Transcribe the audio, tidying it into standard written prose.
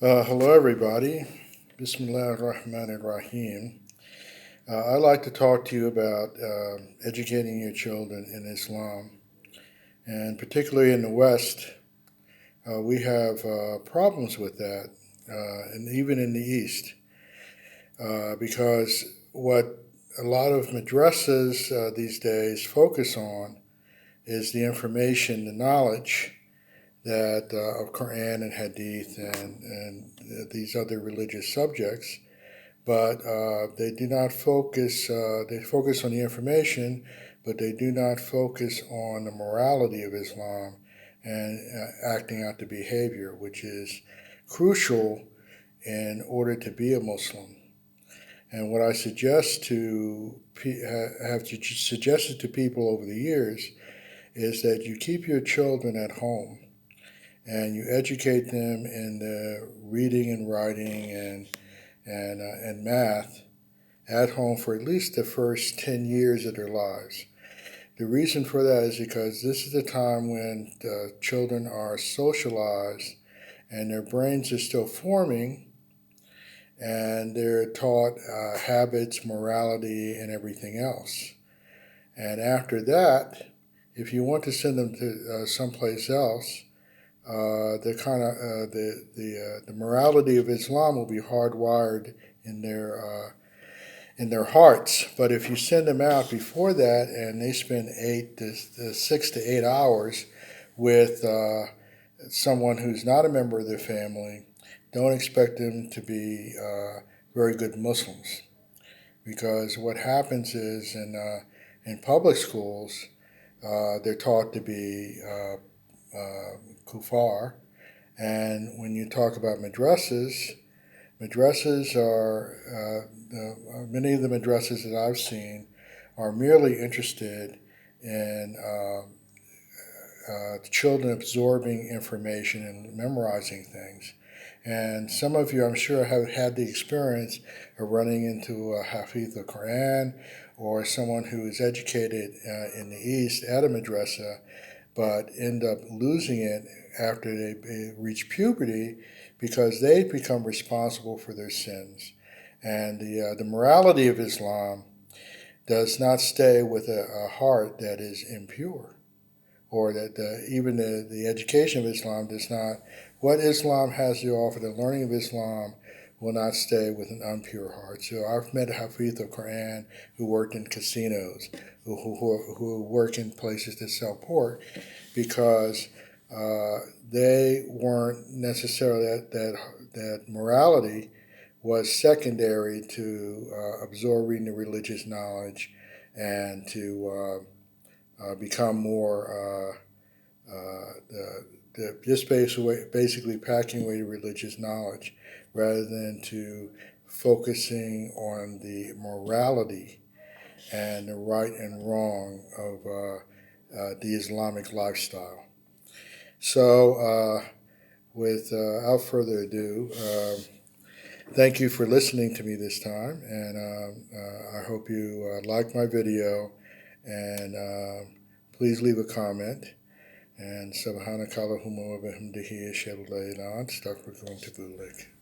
Hello, everybody. Bismillah ar-Rahman ar-Rahim. I'd like to talk to you about educating your children in Islam. And particularly in the West, we have problems with that, and even in the East, because what a lot of madrasas these days focus on is the information, the knowledge that of Quran and Hadith and these other religious subjects, but they do not focus. They focus on the information, but they do not focus on the morality of Islam and acting out the behavior, which is crucial in order to be a Muslim. And what I suggest to have suggested to people over the years is that you keep your children at home and you educate them in the reading and writing and math at home for at least the first 10 years of their lives. The reason for that is because this is the time when the children are socialized and their brains are still forming and they're taught habits, morality, and everything else. And after that, if you want to send them to someplace else, the morality of Islam will be hardwired in their hearts. But if you send them out before that and they spend 6 to 8 hours with someone who's not a member of their family, don't expect them to be very good Muslims, because what happens is in public schools they're taught to be kufar, and when you talk about madrasas are many of the madrasas that I've seen are merely interested in the children absorbing information and memorizing things. And some of you, I'm sure, have had the experience of running into a Hafiz of Quran or someone who is educated in the East at a madrasa, but end up losing it after they reach puberty because they become responsible for their sins. And the morality of Islam does not stay with a heart that is impure, or that even the education of Islam does not. What Islam has to offer, the learning of Islam, will not stay with an impure heart. So I've met Hafiz of Quran who worked in casinos, who work in places that sell pork, because they weren't necessarily that morality was secondary to absorbing the religious knowledge and to become more just basically packing away the religious knowledge rather than to focusing on the morality and the right and wrong of the Islamic lifestyle. So, without further ado, thank you for listening to me this time, and I hope you like my video, and please leave a comment. And subhanakallahumma wa bihamdihi ashhadu an la ilaha illa anta astaghfiruka wa atubu ilaik.